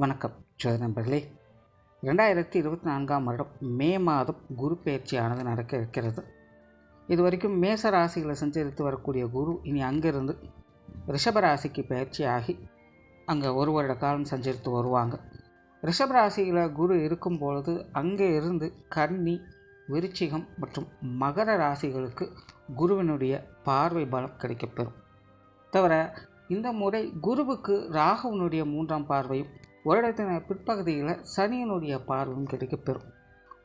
வணக்கம் நண்பர்களே. 2024ஆம் வருடம் மே மாதம் குரு பயிற்சியானது நடக்க இருக்கிறது. இது வரைக்கும் மேச ராசிகளை சஞ்சரித்து வரக்கூடிய குரு இனி அங்கிருந்து ரிஷப ராசிக்கு பயிற்சியாகி அங்கே ஒரு வருட காலம் சஞ்சரித்து வருவாங்க. ரிஷப ராசியில் குரு இருக்கும் பொழுது அங்கே இருந்து கன்னி, விருச்சிகம் மற்றும் மகர ராசிகளுக்கு குருவினுடைய பார்வை பலம் கிடைக்கப்பெறும். தவிர இந்த முறை குருவுக்கு ராகுவனுடைய 3ஆம் பார்வையும் வருடத்தின் பிற்பகுதியில் சனியினுடைய பார்வையும் கிடைக்கப்பெறும்.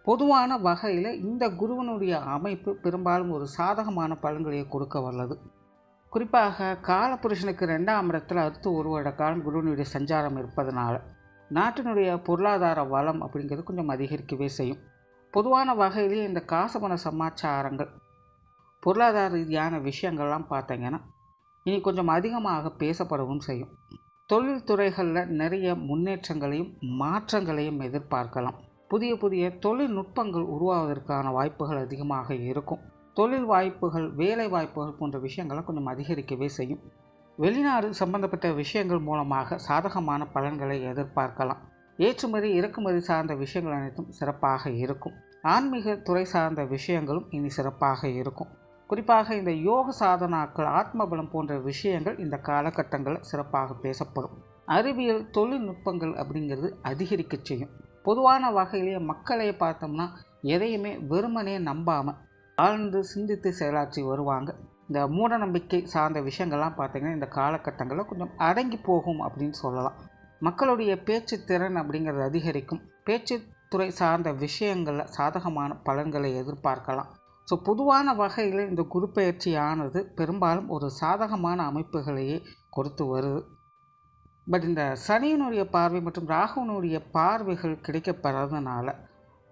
பொதுவான வகையில் இந்த குருவனுடைய அமைப்பு பெரும்பாலும் ஒரு சாதகமான பலன்களை கொடுக்க வல்லது. குறிப்பாக காலபுருஷனுக்கு 2ஆம் இடத்தில் அடுத்து ஒரு வருட காலம் குருவனுடைய சஞ்சாரம் இருப்பதனால நாட்டினுடைய பொருளாதார வளம் அப்படிங்கிறது கொஞ்சம் அதிகரிக்கவே செய்யும். பொதுவான வகையிலேயே இந்த காசபண சமாச்சாரங்கள், பொருளாதார ரீதியான விஷயங்கள்லாம் பார்த்தீங்கன்னா இனி கொஞ்சம் அதிகமாக பேசப்படவும் செய்யும். தொழில் துறைகளில் நிறைய முன்னேற்றங்களையும் மாற்றங்களையும் எதிர்பார்க்கலாம். புதிய புதிய தொழில்நுட்பங்கள் உருவாவதற்கான வாய்ப்புகள் அதிகமாக இருக்கும். தொழில் வாய்ப்புகள், வேலை வாய்ப்புகள் போன்ற விஷயங்களை கொஞ்சம் அதிகரிக்கவே செய்யும். வெளிநாடு சம்பந்தப்பட்ட விஷயங்கள் மூலமாக சாதகமான பலன்களை எதிர்பார்க்கலாம். ஏற்றுமதி இறக்குமதி சார்ந்த விஷயங்கள் அனைத்தும் சிறப்பாக இருக்கும். ஆன்மீக துறை சார்ந்த விஷயங்களும் இனி சிறப்பாக இருக்கும். குறிப்பாக இந்த யோக சாதனாக்கள், ஆத்மபலம் போன்ற விஷயங்கள் இந்த காலகட்டங்களில் சிறப்பாக பேசப்படும். அறிவியல், தொழில்நுட்பங்கள் அப்படிங்கிறது அதிகரிக்க செய்யும். பொதுவான வகையிலேயே மக்களை பார்த்தோம்னா எதையுமே வெறுமனே நம்பாமல் ஆழ்ந்து சிந்தித்து செயலாற்றி வருவாங்க. இந்த மூட நம்பிக்கை சார்ந்த விஷயங்கள்லாம் பார்த்திங்கன்னா இந்த காலகட்டங்களில் கொஞ்சம் அடங்கி போகும் அப்படின்னு சொல்லலாம். மக்களுடைய பேச்சு திறன் அப்படிங்கிறது அதிகரிக்கும். பேச்சு துறை சார்ந்த விஷயங்களில் சாதகமான பலன்களை எதிர்பார்க்கலாம். ஸோ பொதுவான வகையில் இந்த குரு பயிற்சியானது பெரும்பாலும் ஒரு சாதகமான அமைப்புகளையே கொடுத்து வருது. பட் இந்த சனியினுடைய பார்வை மற்றும் ராகுவனுடைய பார்வைகள் கிடைக்கப்பெறதுனால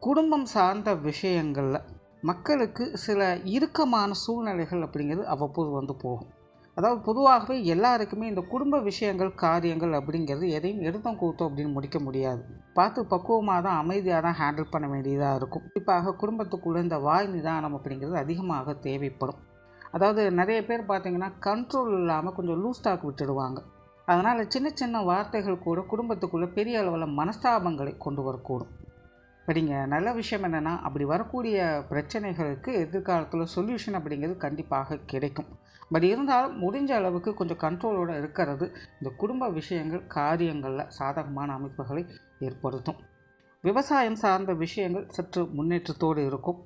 குடும்பம் சார்ந்த விஷயங்களில் மக்களுக்கு சில இறுக்கமான சூழ்நிலைகள் அப்படிங்கிறது அவ்வப்போது வந்து போகும். அதாவது பொதுவாகவே எல்லாருக்குமே இந்த குடும்ப விஷயங்கள், காரியங்கள் அப்படிங்கிறது எதையும் எடுத்தோம் கூத்தோம் அப்படின்னு முடிக்க முடியாது. பார்த்து பக்குவமாக தான், அமைதியாக தான் ஹேண்டில் பண்ண வேண்டியதாக இருக்கும். குறிப்பாக குடும்பத்துக்குள்ளே இந்த வாய் நிதானம் அப்படிங்கிறது அதிகமாக தேவைப்படும். அதாவது நிறைய பேர் பார்த்திங்கன்னா கண்ட்ரோல் இல்லாமல் கொஞ்சம் லூஸ் டாக் விட்டுடுவாங்க. அதனால் சின்ன சின்ன வார்த்தைகள் கூட குடும்பத்துக்குள்ளே பெரிய அளவில் மனஸ்தாபங்களை கொண்டு வரக்கூடும். படிங்க, நல்ல விஷயம் என்னென்னா, அப்படி வரக்கூடிய பிரச்சனைகளுக்கு எதிர்காலத்தில் சொல்யூஷன் அப்படிங்கிறது கண்டிப்பாக கிடைக்கும். பட் இருந்தாலும் முடிஞ்ச அளவுக்கு கொஞ்சம் கண்ட்ரோலோடு இருக்கிறது இந்த குடும்ப விஷயங்கள், காரியங்களில் சாதகமான அமைப்புகளை ஏற்படுத்தும். விவசாயம் சார்ந்த விஷயங்கள் சற்று முன்னேற்றத்தோடு இருக்கும்.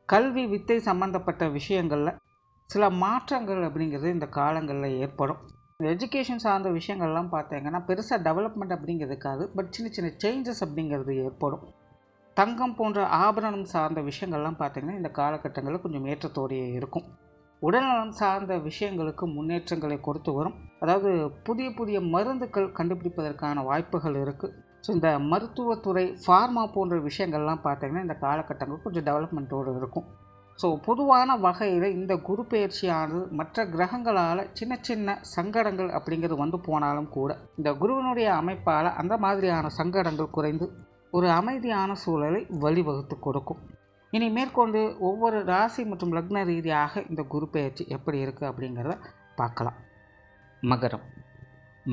கல்வி, வித்தை சம்பந்தப்பட்ட விஷயங்களில் சில மாற்றங்கள் அப்படிங்கிறது இந்த காலங்களில் ஏற்படும். எஜுகேஷன் சார்ந்த விஷயங்கள்லாம் பார்த்தீங்கன்னா பெருசாக டெவலப்மெண்ட் அப்படிங்கிறதுக்காது, பட் சின்ன சின்ன சேஞ்சஸ் அப்படிங்கிறது ஏற்படும். தங்கம் போன்ற ஆபரணம் சார்ந்த விஷயங்கள்லாம் பார்த்திங்கன்னா இந்த காலகட்டங்களில் கொஞ்சம் ஏற்றத்தோடையே இருக்கும். உடல்நலம் சார்ந்த விஷயங்களுக்கு முன்னேற்றங்களை கொடுத்து வரும். அதாவது புதிய புதிய மருந்துகள் கண்டுபிடிப்பதற்கான வாய்ப்புகள் இருக்குது. ஸோ இந்த மருத்துவத்துறை, ஃபார்மா போன்ற விஷயங்கள்லாம் பார்த்திங்கன்னா இந்த காலகட்டங்கள் கொஞ்சம் டெவலப்மெண்ட்டோடு இருக்கும். ஸோ பொதுவான வகையில் இந்த குரு பயிற்சியானது மற்ற கிரகங்களால் சின்ன சின்ன சங்கடங்கள் அப்படிங்கிறது வந்து போனாலும் கூட இந்த குருவினுடைய அமைப்பால் அந்த மாதிரியான சங்கடங்கள் குறைந்து ஒரு அமைதியான சூழலை வழிவகுத்து கொடுக்கும். இனி மேற்கொண்டு ஒவ்வொரு ராசி மற்றும் லக்ன ரீதியாக இந்த குரு பயிற்சி எப்படி இருக்குது அப்படிங்கிறத பார்க்கலாம்.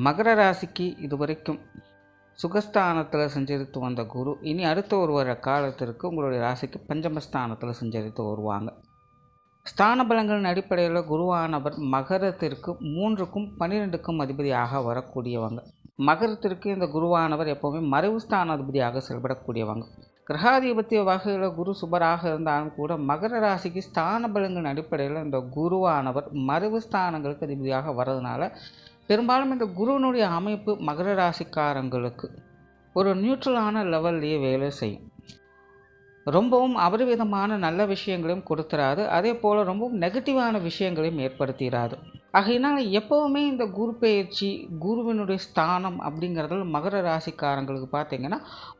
மகர ராசிக்கு இதுவரைக்கும் சுகஸ்தானத்தில் சஞ்சரித்து வந்த குரு இனி அடுத்த ஒரு வருட காலத்திற்கு உங்களுடைய ராசிக்கு பஞ்சமஸ்தானத்தில் சஞ்சரித்து வருவாங்க. ஸ்தான பலங்களின் அடிப்படையில் குருவானவர் மகரத்திற்கு 3க்கும் 12க்கும் அதிபதியாக வரக்கூடியவங்க. மகரத்திற்கு இந்த குருவானவர் எப்போவுமே மறைவு ஸ்தானாதிபதியாக செயல்படக்கூடியவங்க. கிரகாதிபத்திய வகையில் குரு சுபராக இருந்தாலும் கூட மகர ராசிக்கு ஸ்தான பலங்களின் அடிப்படையில் இந்த குருவானவர் மறைவு ஸ்தானங்களுக்கு அதிபதியாக வர்றதுனால பெரும்பாலும் இந்த குருவினுடைய அமைப்பு மகர ராசிக்காரங்களுக்கு ஒரு நியூட்ரலான லெவல்லையே வேலை செய்யும். ரொம்பவும் அபரிவிதமான நல்ல விஷயங்களையும் கொடுத்துறாது, அதே போல் ரொம்பவும் நெகட்டிவான விஷயங்களையும் ஏற்படுத்திடாது. ஆகையினால் எப்போவுமே இந்த குரு பயிற்சி, குருவினுடைய ஸ்தானம் அப்படிங்கிறதுல மகர ராசிக்காரங்களுக்கு பார்த்திங்கன்னா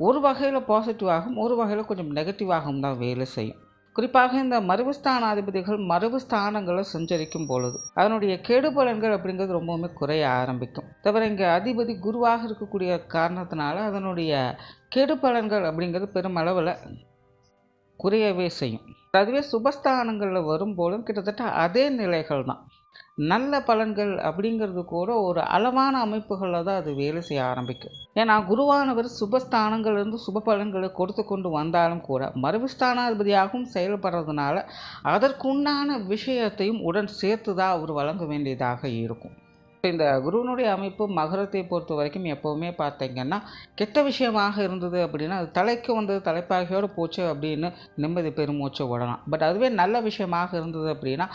ஒரு வகையில் பாசிட்டிவாகவும் ஒரு வகையில் கொஞ்சம் நெகட்டிவாகவும் தான் வேலை செய்யும். குறிப்பாக இந்த மறைவு ஸ்தானாதிபதிகள் மறைவு ஸ்தானங்களை சஞ்சரிக்கும் பொழுது அதனுடைய கெடுபலன்கள் அப்படிங்கிறது ரொம்பவுமே குறைய ஆரம்பிக்கும். தவிர இங்கே அதிபதி குருவாக இருக்கக்கூடிய காரணத்தினால அதனுடைய கெடுபலன்கள் அப்படிங்கிறது பெருமளவில் குறையவே செய்யும். அதுவே சுபஸ்தானங்களில் வரும்போதும் கிட்டத்தட்ட அதே நிலைகள் தான். நல்ல பலன்கள் அப்படிங்கிறது கூட ஒரு அளவான அமைப்புகளில் தான் அது வேலை செய்ய ஆரம்பிக்கும். ஏன்னா குருவானவர் சுபஸ்தானங்கள்லேருந்து சுப பலன்களை கொடுத்து கொண்டு வந்தாலும் கூட மறுபஸ்தானாதிபதியாகவும் செயல்படுறதுனால அதற்குண்டான விஷயத்தையும் உடன் சேர்த்து தான் அவர் வழங்க வேண்டியதாக இருக்கும். இந்த குருவினுடைய அமைப்பு மகரத்தை பொறுத்த வரைக்கும் எப்போவுமே பார்த்தீங்கன்னா கெட்ட விஷயமாக இருந்தது அப்படின்னா அது தலைக்கு வந்தது தலைப்பாகையோடு போச்சு அப்படின்னு நிம்மதி பெருமூச்சு விடலாம். பட் அதுவே நல்ல விஷயமாக இருந்தது அப்படின்னா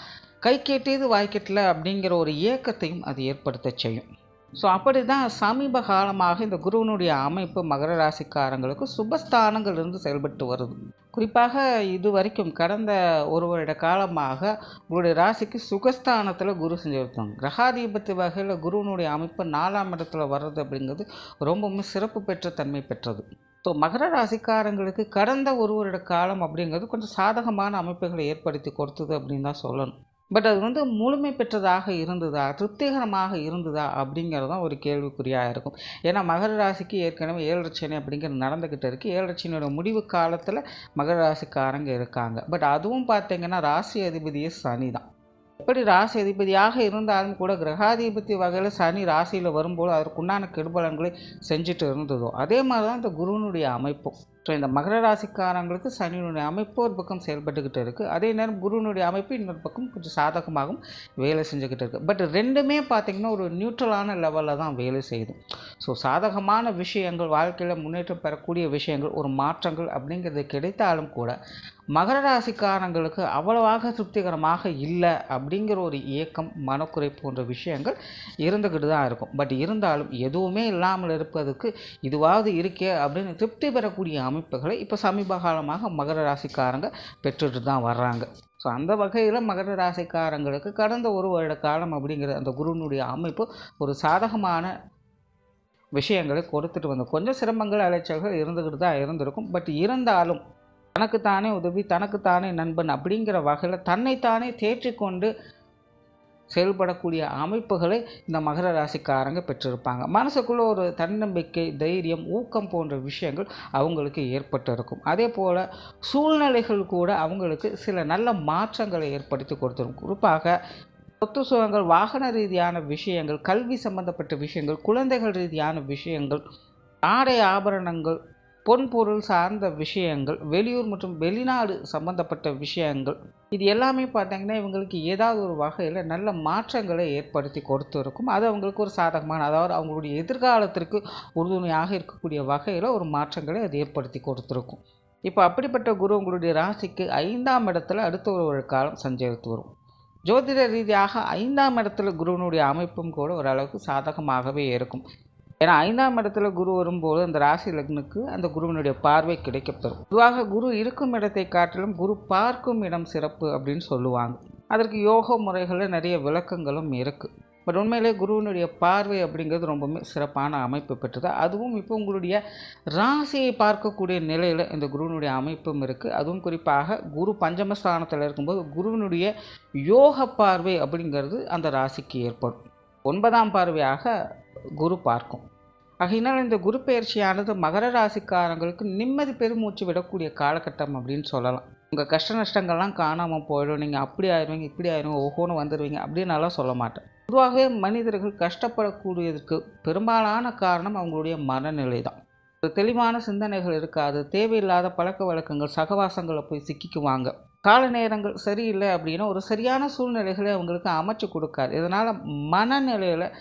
கை கேட்டியது வாய்க்கெட்டல அப்படிங்கிற ஒரு ஏக்கத்தையும் அது ஏற்படுத்த செய்யும். ஸோ அப்படி தான் சமீப காலமாக இந்த குருவினுடைய அமைப்பு மகர ராசிக்காரங்களுக்கு சுபஸ்தானங்கள் இருந்து செயல்பட்டு வருது. குறிப்பாக இது வரைக்கும் கடந்த ஒரு வருட காலமாக உங்களுடைய ராசிக்கு சுகஸ்தானத்தில் குரு செஞ்சுருக்காங்க. கிரகாதிபத்தி வகையில் குருவினுடைய அமைப்பு 4ஆம் இடத்துல வர்றது அப்படிங்கிறது ரொம்பவுமே சிறப்பு பெற்ற தன்மை பெற்றது. ஸோ மகர ராசிக்காரங்களுக்கு கடந்த ஒரு வருட காலம் அப்படிங்கிறது கொஞ்சம் சாதகமான அமைப்புகளை ஏற்படுத்தி கொடுத்தது அப்படின்னு தான் சொல்லணும். பட் அது முழுமை பெற்றதாக இருந்ததா, திருப்திகரமாக இருந்ததா அப்படிங்கிறது தான் ஒரு கேள்விக்குறியாக இருக்கும். ஏன்னா மகர ராசிக்கு ஏற்கனவே 7 சனி அப்படிங்கிறது நடந்துக்கிட்டு இருக்குது. 7 சனியோட முடிவு காலத்தில் மகர ராசிக்காரங்க இருக்காங்க. பட் அதுவும் பார்த்திங்கன்னா ராசி அதிபதியே சனி தான். எப்படி ராசி அதிபதியாக இருந்தாலும் கூட கிரகாதிபதி வகையில் சனி ராசியில் வரும்போது அதற்குண்டான கெடுபலன்களை செஞ்சுட்டு இருந்ததோ அதே மாதிரி தான் இந்த குருவினுடைய அமைப்பும். ஸோ இந்த மகர ராசிக்காரங்களுக்கு சனியினுடைய அமைப்பு ஒரு பக்கம் செயல்பட்டுக்கிட்டு இருக்குது. அதே நேரம் குருவினுடைய அமைப்பு இன்னொரு பக்கம் கொஞ்சம் சாதகமாகவும் வேலை செஞ்சுக்கிட்டு இருக்குது. பட் ரெண்டுமே பார்த்திங்கன்னா ஒரு நியூட்ரலான லெவலில் தான் வேலை செய்யுது. ஸோ சாதகமான விஷயங்கள், வாழ்க்கையில் முன்னேற்றம் பெறக்கூடிய விஷயங்கள், ஒரு மாற்றங்கள் அப்படிங்கிறது கிடைத்தாலும் கூட மகர ராசிக்காரங்களுக்கு அவ்வளவாக திருப்திகரமாக இல்லை அப்படிங்கிற ஒரு ஏக்கம், மனக்குறை போன்ற விஷயங்கள் இருந்துக்கிட்டு தான் இருக்கும். பட் இருந்தாலும் எதுவுமே இல்லாமல் இருப்பதுக்கு இதுவாவது இருக்கே அப்படின்னு திருப்தி பெறக்கூடிய அமைப்புகளை இப்போ சமீப காலமாக மகர ராசிக்காரங்க பெற்றுட்டு தான் வர்றாங்க. ஸோ அந்த வகையில் மகர ராசிக்காரங்களுக்கு கடந்த ஒரு வருட காலம் அப்படிங்கிற அந்த குருவினுடைய அமைப்பு ஒரு சாதகமான விஷயங்களை கொடுத்துட்டு வந்து கொஞ்சம் சிரமங்கள், அலைச்சல்கள் இருந்துக்கிட்டு தான் இருந்திருக்கும். பட் இருந்தாலும் தனக்குத்தானே உதவி, தனக்குத்தானே நண்பன் அப்படிங்கிற வகையில் தன்னைத்தானே தேற்றிக்கொண்டு செயல்படக்கூடிய அமைப்புகளை இந்த மகர ராசிக்காரங்க பெற்றிருப்பாங்க. மனசுக்குள்ளே ஒரு தன்னம்பிக்கை, தைரியம், ஊக்கம் போன்ற விஷயங்கள் அவங்களுக்கு ஏற்பட்டு இருக்கும். அதே போல் சூழ்நிலைகள் கூட அவங்களுக்கு சில நல்ல மாற்றங்களை ஏற்படுத்தி கொடுத்துரும். குறிப்பாக சொத்து சுகங்கள், வாகன ரீதியான விஷயங்கள், கல்வி சம்பந்தப்பட்ட விஷயங்கள், குழந்தைகள் ரீதியான விஷயங்கள், ஆடை ஆபரணங்கள், பொன்பொருள் சார்ந்த விஷயங்கள், வெளியூர் மற்றும் வெளிநாடு சம்பந்தப்பட்ட விஷயங்கள், இது எல்லாமே பார்த்திங்கன்னா இவங்களுக்கு ஏதாவது ஒரு வகையில் நல்ல மாற்றங்களை ஏற்படுத்தி கொடுத்துருக்கும். அது அவங்களுக்கு ஒரு சாதகமான, அதாவது அவங்களுடைய எதிர்காலத்திற்கு உறுதுணையாக இருக்கக்கூடிய வகையில் ஒரு மாற்றங்களை அது ஏற்படுத்தி கொடுத்துருக்கும். இப்போ அப்படிப்பட்ட குரு உங்களுடைய ராசிக்கு 5ஆம் இடத்துல அடுத்த ஒரு காலம் சஞ்சரித்து வரும். ஜோதிட ரீதியாக 5ஆம் இடத்துல குருவினுடைய அமைப்பும் கூட ஓரளவுக்கு சாதகமாகவே இருக்கும். ஏன்னா 5ஆம் இடத்துல குரு வரும்போது அந்த ராசி லக்னுக்கு அந்த குருவினுடைய பார்வை கிடைக்கப்பெறும். பொதுவாக குரு இருக்கும் இடத்தை காட்டிலும் குரு பார்க்கும் இடம் சிறப்பு அப்படின்னு சொல்லுவாங்க. அதற்கு யோக முறைகளில் நிறைய விளக்கங்களும் இருக்குது. பட் உண்மையிலே குருவினுடைய பார்வை அப்படிங்கிறது ரொம்பவுமே சிறப்பான அமைப்பு பெற்றது. அதுவும் இப்போ உங்களுடைய ராசியை பார்க்கக்கூடிய நிலையில் இந்த குருவினுடைய அமைப்பும் இருக்குது. அதுவும் குறிப்பாக குரு பஞ்சமஸ்தானத்தில் இருக்கும்போது குருவினுடைய யோக பார்வை அப்படிங்கிறது அந்த ராசிக்கு ஏற்படும். 9ஆம் பார்வையாக குரு பார்க்கும். ஆகையினால் இந்த குரு பயிற்சியானது மகர ராசிக்காரங்களுக்கு நிம்மதி பெருமூச்சு விடக்கூடிய காலகட்டம் அப்படின்னு சொல்லலாம். உங்கள் கஷ்ட நஷ்டங்கள்லாம் காணாமல் போயிடும், நீங்கள் அப்படி ஆயிடுவீங்க, இப்படி ஆயிடுவீங்க, ஒவ்வொன்று வந்துடுவீங்க அப்படின்னாலாம் சொல்ல மாட்டேன். பொதுவாகவே மனிதர்கள் கஷ்டப்படக்கூடியதற்கு பெரும்பாலான காரணம் அவங்களுடைய மனநிலை தான். ஒரு தெளிவான சிந்தனைகள் இருக்காது, தேவையில்லாத பழக்க வழக்கங்கள், சகவாசங்களை போய் சிக்கிக்குவாங்க. கால நேரங்கள் சரியில்லை அப்படின்னா ஒரு சரியான சூழ்நிலைகளை அவங்களுக்கு அமைச்சு கொடுக்காது. இதனால் மனநிலையில்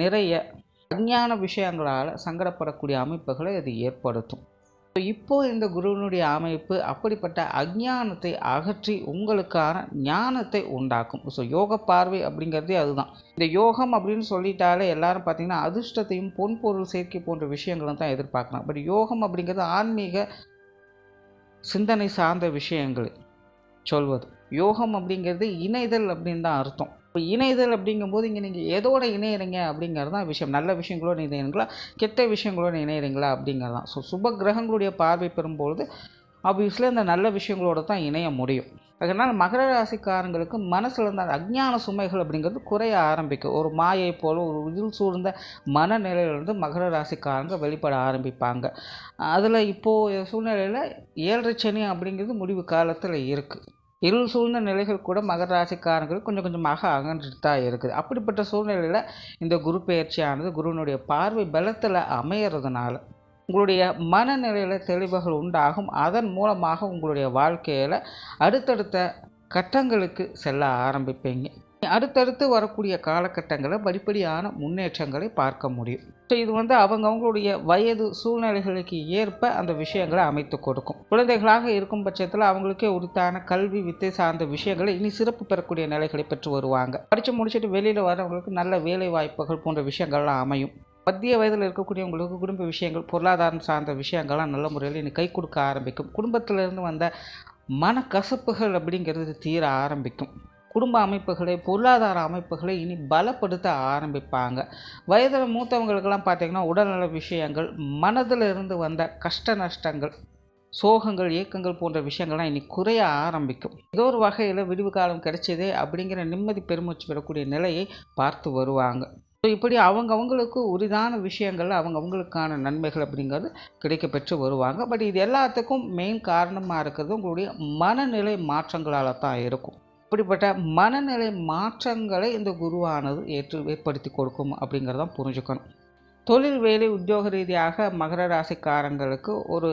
நிறைய அஞ்ஞான விஷயங்களால் சங்கடப்படக்கூடிய அமைப்புகளை அது ஏற்படுத்தும். இப்போது இந்த குருவினுடைய அமைப்பு அப்படிப்பட்ட அஞ்ஞானத்தை அகற்றி உங்களுக்கான ஞானத்தை உண்டாக்கும். ஸோ யோக பார்வை அப்படிங்கிறதே அதுதான். இந்த யோகம் அப்படின்னு சொல்லிட்டாலே எல்லாரும் பார்த்திங்கன்னா அதிர்ஷ்டத்தையும் பொன்பொருள் சேர்க்கை போன்ற விஷயங்களும் தான் எதிர்பார்க்கலாம். பட் யோகம் அப்படிங்கிறது ஆன்மீக சிந்தனை சார்ந்த விஷயங்கள் சொல்வது. யோகம் அப்படிங்கிறது இணைதல் அப்படின்னு தான் அர்த்தம். இப்போ இணைதல் அப்படிங்கும்போது இங்கே நீங்கள் எதோட இணையிறீங்க அப்படிங்கிறது தான் விஷயம். நல்ல விஷயங்களோடு இணையிறீங்களா, கெட்ட விஷயங்களோடு இணையிறீங்களா அப்படிங்கிறது தான். ஸோ சுப கிரகங்களுடைய பார்வை பெறும்பொழுது ஆப்வியஸ்லி அந்த நல்ல விஷயங்களோடு தான் இணைய முடியும். அதனால் மகர ராசிக்காரங்களுக்கு மனசில் இருந்த அஞ்ஞான சுமைகள் அப்படிங்கிறது குறைய ஆரம்பிக்கும். ஒரு மாயை போல் ஒரு இருள் சூழ்ந்த மனநிலையிலிருந்து மகர ராசிக்காரங்க வெளிப்பட ஆரம்பிப்பாங்க. அதில் இப்போது சூழ்நிலையில் 7 சனி அப்படிங்கிறது முடிவு காலத்தில் இருக்குது. இருள் சூழ்ந்த நிலைகள் கூட மகர ராசிக்காரங்களுக்கு கொஞ்சம் கொஞ்சமாக அகன்றுட்டு தான் இருக்குது. அப்படிப்பட்ட சூழ்நிலையில் இந்த குரு பெயர்ச்சியானது குருவினுடைய பார்வை பலத்தில் அமையிறதுனால உங்களுடைய மனநிலையில் தெளிவுகள் உண்டாகும். அதன் மூலமாக உங்களுடைய வாழ்க்கையில் அடுத்தடுத்த கட்டங்களுக்கு செல்ல ஆரம்பிப்பீங்க. அடுத்தடுத்து வரக்கூடிய காலகட்டங்களில் படிப்படியான முன்னேற்றங்களை பார்க்க முடியும். ஸோ இது அவங்கவுங்களுடைய வயது சூழ்நிலைகளுக்கு ஏற்ப அந்த விஷயங்களை அமைத்து கொடுக்கும். குழந்தைகளாக இருக்கும் பட்சத்தில் அவங்களுக்கே உரித்தான கல்வி வித்தை சார்ந்த விஷயங்களை இனி சிறப்பு பெறக்கூடிய நிலைகளை பெற்று வருவாங்க. படித்து முடிச்சுட்டு வெளியில் வரவங்களுக்கு நல்ல வேலை வாய்ப்புகள் போன்ற விஷயங்கள்லாம் அமையும். மத்திய வயதில் இருக்கக்கூடியவங்களுக்கு குடும்ப விஷயங்கள் பொருளாதாரம் சார்ந்த விஷயங்கள்லாம் நல்ல முறையில் இனி கை கொடுக்க ஆரம்பிக்கும். குடும்பத்திலிருந்து வந்த மனக்கசப்புகள் அப்படிங்கிறது தீர ஆரம்பிக்கும். குடும்ப அமைப்புகளை பொருளாதார அமைப்புகளை இனி பலப்படுத்த ஆரம்பிப்பாங்க. வயதில் மூத்தவங்களுக்கெல்லாம் பார்த்திங்கன்னா உடல்நல விஷயங்கள், மனதில் இருந்து வந்த கஷ்ட நஷ்டங்கள், சோகங்கள், ஏக்கங்கள் போன்ற விஷயங்கள்லாம் இனி குறைய ஆரம்பிக்கும். ஏதோ ஒரு வகையில் விடிவு காலம் கிடைச்சதே அப்படிங்கிற நிம்மதி பெருமூச்சு பெறக்கூடிய நிலையை பார்த்து வருவாங்க. ஸோ இப்படி அவங்கவுங்களுக்கு உரிதான விஷயங்கள் அவங்கவுங்களுக்கான நன்மைகள் அப்படிங்கிறது கிடைக்க பெற்று வருவாங்க. பட் இது எல்லாத்துக்கும் மெயின் காரணமாக இருக்கிறது உங்களுடைய மனநிலை மாற்றங்களால் தான் இருக்கும். இப்படிப்பட்ட மனநிலை மாற்றங்களை இந்த குருவானது ஏற்படுத்தி கொடுக்கும் அப்படிங்கிறதான் புரிஞ்சுக்கணும். தொழில் வேலை உத்தியோக ரீதியாக மகர ராசிக்காரங்களுக்கு ஒரு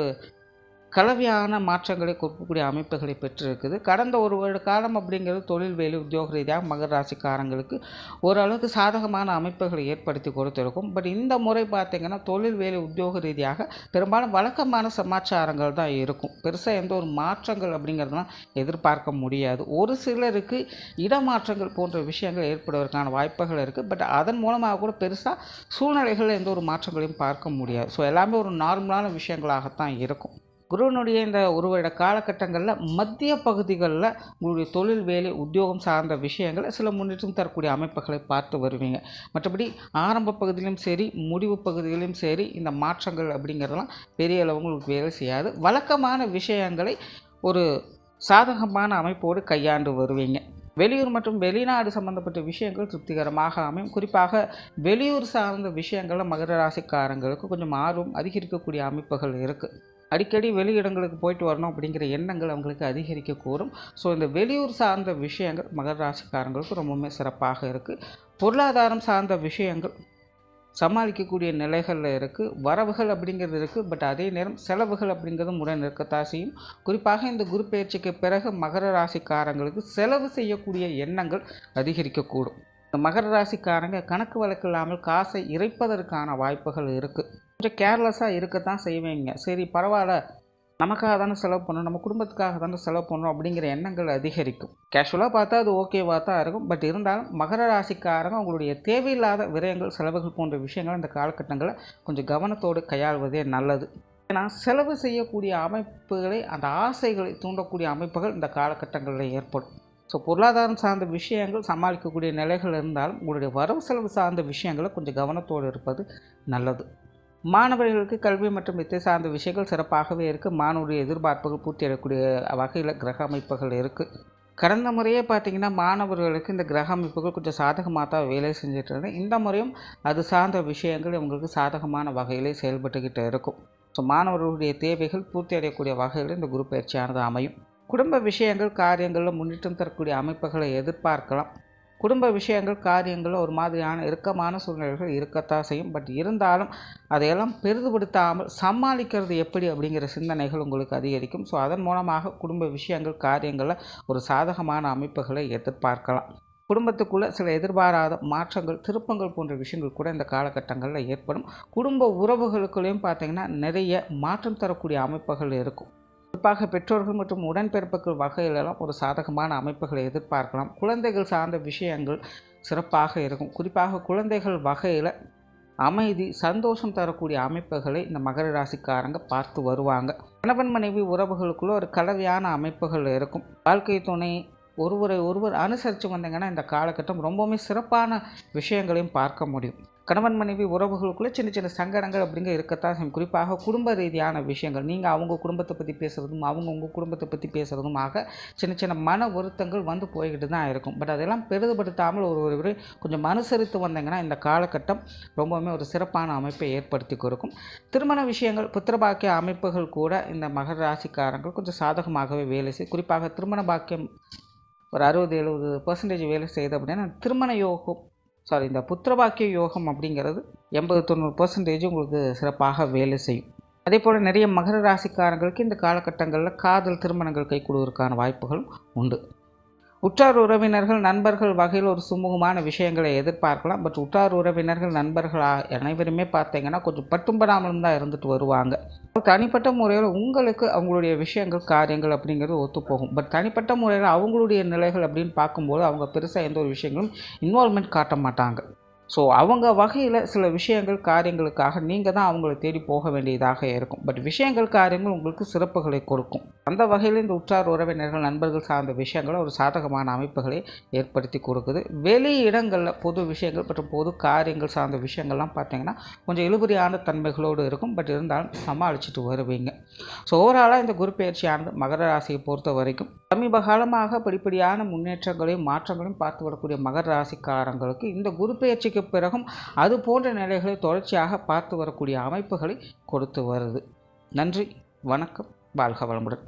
கலவையான மாற்றங்களை கொடுக்கக்கூடிய அமைப்புகளை பெற்றிருக்குது. கடந்த ஒரு வருட காலம் அப்படிங்கிறது தொழில் வேலை உத்தியோக ரீதியாக மகர ராசிக்காரங்களுக்கு ஓரளவுக்கு சாதகமான அமைப்புகளை ஏற்படுத்தி கொடுத்துருக்கும். பட் இந்த முறை பார்த்திங்கன்னா தொழில் வேலை உத்தியோக ரீதியாக பெரும்பாலும் வழக்கமான சமாச்சாரங்கள் தான் இருக்கும். பெருசாக எந்த ஒரு மாற்றங்கள் அப்படிங்கிறதுலாம் எதிர்பார்க்க முடியாது. ஒரு சிலருக்கு இடமாற்றங்கள் போன்ற விஷயங்கள் ஏற்படுவதற்கான வாய்ப்புகள் இருக்குது. பட் அதன் மூலமாக கூட பெருசாக சூழ்நிலைகளில் எந்த ஒரு மாற்றங்களையும் பார்க்க முடியாது. ஸோ எல்லாமே ஒரு நார்மலான விஷயங்களாகத்தான் இருக்கும். குருவனுடைய இந்த ஒரு வருட காலகட்டங்களில் மத்திய பகுதிகளில் உங்களுடைய தொழில் வேலை உத்தியோகம் சார்ந்த விஷயங்கள் சில முன்னேற்றம் தரக்கூடிய அமைப்புகளை பார்த்து வருவீங்க. மற்றபடி ஆரம்ப பகுதியிலும் சரி முடிவு பகுதியிலும் சரி இந்த மாற்றங்கள் அப்படிங்கிறதெல்லாம் பெரிய அளவு உங்களுக்கு வேலை செய்யாது. வழக்கமான விஷயங்களை ஒரு சாதகமான அமைப்போடு கையாண்டு வருவீங்க. வெளியூர் மற்றும் வெளிநாடு சம்பந்தப்பட்ட விஷயங்கள் திருப்திகரமாக அமையும். குறிப்பாக வெளியூர் சார்ந்த விஷயங்களில் மகர ராசிக்காரங்களுக்கு கொஞ்சம் ஆர்வம் அதிகரிக்கக்கூடிய அமைப்புகள் இருக்குது. அடிக்கடி வெளியிடங்களுக்கு போயிட்டு வரணும் அப்படிங்கிற எண்ணங்கள் அவங்களுக்கு அதிகரிக்கக்கூடும். ஸோ இந்த வெளியூர் சார்ந்த விஷயங்கள் மகர ராசிக்காரங்களுக்கு ரொம்பவுமே சிறப்பாக இருக்குது. பொருளாதாரம் சார்ந்த விஷயங்கள் சமாளிக்கக்கூடிய நிலைகளில் இருக்குது. வரவுகள் அப்படிங்கிறது இருக்குது. பட் அதே நேரம் செலவுகள் அப்படிங்கிறது உடன் இருக்கத்தான் செய்யும். குறிப்பாக இந்த குரு பெயர்ச்சிக்கு பிறகு மகர ராசிக்காரங்களுக்கு செலவு செய்யக்கூடிய எண்ணங்கள் அதிகரிக்கக்கூடும். இந்த மகர ராசிக்காரங்க கணக்கு வழக்கு இல்லாமல் காசை இறைப்பதற்கான வாய்ப்புகள் இருக்குது. கொஞ்சம் கேர்லெஸ்ஸாக இருக்கத்தான் செய்வீங்க. சரி பரவாயில்ல, நமக்காக தானே செலவு பண்ணணும், நம்ம குடும்பத்துக்காக தானே செலவு பண்ணணும் அப்படிங்கிற எண்ணங்கள் அதிகரிக்கும். கேஷுவலாக பார்த்தா அது ஓகேவாக தான் இருக்கும். பட் இருந்தாலும் மகர ராசிக்காரங்க உங்களுடைய தேவையில்லாத விரயங்கள் செலவுகள் போன்ற விஷயங்கள் இந்த காலகட்டங்களில் கொஞ்சம் கவனத்தோடு கையாள்வதே நல்லது. ஏன்னா செலவு செய்யக்கூடிய அமைப்புகளை அந்த ஆசைகளை தூண்டக்கூடிய அமைப்புகள் இந்த காலகட்டங்களில் ஏற்படும். ஸோ பொருளாதாரம் சார்ந்த விஷயங்கள் சமாளிக்கக்கூடிய நிலைகள் இருந்தாலும் உங்களுடைய வரவு செலவு சார்ந்த விஷயங்களை கொஞ்சம் கவனத்தோடு இருப்பது நல்லது. மாணவர்களுக்கு கல்வி மற்றும் வித்தை சார்ந்த விஷயங்கள் சிறப்பாகவே இருக்குது. மாணவருடைய எதிர்பார்ப்புகள் பூர்த்தி அடையக்கூடிய வகையில் கிரக அமைப்புகள் இருக்குது. கடந்த முறையே பார்த்திங்கன்னா மாணவர்களுக்கு இந்த கிரக அமைப்புகள் கொஞ்சம் சாதகமாக தான் வேலை செஞ்சுட்டு இருந்தேன். இந்த முறையும் அது சார்ந்த விஷயங்கள் இவங்களுக்கு சாதகமான வகையிலே செயல்பட்டுக்கிட்டு இருக்கும். ஸோ மாணவர்களுடைய தேவைகள் பூர்த்தி அடையக்கூடிய வகையில் இந்த குரு பயிற்சியானது அமையும். குடும்ப விஷயங்கள் காரியங்களில் முன்னேற்றம் தரக்கூடிய அமைப்புகளை எதிர்பார்க்கலாம். குடும்ப விஷயங்கள் காரியங்களில் ஒரு மாதிரியான இறுக்கமான சூழ்நிலைகள் இருக்கத்தான் செய்யும். பட் இருந்தாலும் அதையெல்லாம் பெரிதுபடுத்தாமல் சமாளிக்கிறது எப்படி அப்படிங்கிற சிந்தனைகள் உங்களுக்கு அதிகரிக்கும். ஸோ அதன் மூலமாக குடும்ப விஷயங்கள் காரியங்களில் ஒரு சாதகமான அமைப்புகளை எதிர்பார்க்கலாம். குடும்பத்துக்குள்ளே சில எதிர்பாராத மாற்றங்கள் திருப்பங்கள் போன்ற விஷயங்கள் கூட இந்த காலகட்டங்களில் ஏற்படும். குடும்ப உறவுகளுக்குள்ளேயும் பார்த்திங்கன்னா நிறைய மாற்றம் தரக்கூடிய அமைப்புகள் இருக்கும். குறிப்பாக பெற்றோர்கள் மற்றும் உடன்பிறப்புகள் வகையிலெல்லாம் ஒரு சாதகமான அமைப்புகளை எதிர்பார்க்கலாம். குழந்தைகள் சார்ந்த விஷயங்கள் சிறப்பாக இருக்கும். குறிப்பாக குழந்தைகள் வகையில் அமைதி சந்தோஷம் தரக்கூடிய அமைப்புகளை இந்த மகர ராசிக்காரங்க பார்த்து வருவாங்க. கணவன் மனைவி உறவுகளுக்குள்ள ஒரு கலவையான அமைப்புகள் இருக்கும். வாழ்க்கை துணை ஒருவரை ஒருவர் அனுசரித்து வந்தீங்கன்னா இந்த காலகட்டம் ரொம்பவுமே சிறப்பான விஷயங்களையும் பார்க்க முடியும். கணவன் மனைவி உறவுகளுக்குள்ளே சின்ன சின்ன சங்கடங்கள் அப்படிங்கிற இருக்கத்தான் செய்யும். குறிப்பாக குடும்ப ரீதியான விஷயங்கள், நீங்கள் அவங்க குடும்பத்தை பற்றி பேசுகிறதும் அவங்க உங்கள் குடும்பத்தை பற்றி பேசுகிறதுமாக சின்ன சின்ன மன வருத்தங்கள் வந்து போய்கிட்டு தான் இருக்கும். பட் அதெல்லாம் பெரிதுபடுத்தாமல் ஒரு கொஞ்சம் அனுசரித்து வந்தீங்கன்னா இந்த காலகட்டம் ரொம்பவுமே ஒரு சிறப்பான அமைப்பை ஏற்படுத்தி கொடுக்கும். திருமண விஷயங்கள், புத்திரபாக்கிய அமைப்புகள் கூட இந்த மகர ராசிக்காரங்கள் கொஞ்சம் சாதகமாகவே வேலை செய்யும். குறிப்பாக திருமண பாக்கியம் ஒரு 60-70% வேலை செய்யுது அப்படின்னா இந்த புத்திரபாக்கிய யோகம் அப்படிங்கிறது 80-90% உங்களுக்கு சிறப்பாக வேலை செய்யும். அதே போல் நிறைய மகர ராசிக்காரங்களுக்கு இந்த காலகட்டங்களில் காதல் திருமணங்கள் கைகூடுவதற்கான வாய்ப்புகளும் உண்டு. உற்றார் உறவினர்கள் நண்பர்கள் வகையில் ஒரு சுமூகமான விஷயங்களை எதிர்பார்க்கலாம். பட் உற்றார் உறவினர்கள் நண்பர்கள் அனைவருமே பார்த்தீங்கன்னா கொஞ்சம் பட்டும்படாமலும் தான் இருந்துட்டு வருவாங்க. தனிப்பட்ட முறையில் உங்களுக்கு அவங்களுடைய விஷயங்கள் காரியங்கள் அப்படிங்கிறது ஒத்துப்போகும். பட் தனிப்பட்ட முறையில் அவங்களுடைய நிலைகள் அப்படின்னு பார்க்கும்போது அவங்க பெருசாக எந்த ஒரு விஷயங்களும் இன்வால்மெண்ட் காட்ட மாட்டாங்க. ஸோ அவங்க வகையில் சில விஷயங்கள் காரியங்களுக்காக நீங்கள் தான் அவங்கள தேடி போக வேண்டியதாக இருக்கும். பட் விஷயங்கள் காரியங்கள் உங்களுக்கு சிறப்புகளை கொடுக்கும். அந்த வகையில் இந்த உற்றார் உறவினர்கள் நண்பர்கள் சார்ந்த விஷயங்களை ஒரு சாதகமான அமைப்புகளை ஏற்படுத்தி கொடுக்குது. வெளி இடங்களில் பொது விஷயங்கள் மற்றும் பொது காரியங்கள் சார்ந்த விஷயங்கள்லாம் பார்த்திங்கன்னா கொஞ்சம் இழுபறியான தன்மைகளோடு இருக்கும். பட் இருந்தாலும் சமாளிச்சுட்டு வருவீங்க. ஸோ ஓவராலாக இந்த குரு பயிற்சியானது மகர ராசியை பொறுத்த வரைக்கும் சமீப காலமாக படிப்படியான முன்னேற்றங்களையும் மாற்றங்களையும் பார்த்து வரக்கூடிய மகர ராசிக்காரங்களுக்கு இந்த குரு பயிற்சிக்கு பிறகும் அது போன்ற நிலைகளை தொடர்ச்சியாக பார்த்து வரக்கூடிய அமைப்புகளை கொடுத்து வருது. நன்றி, வணக்கம், வாழ்க வளமுடன்.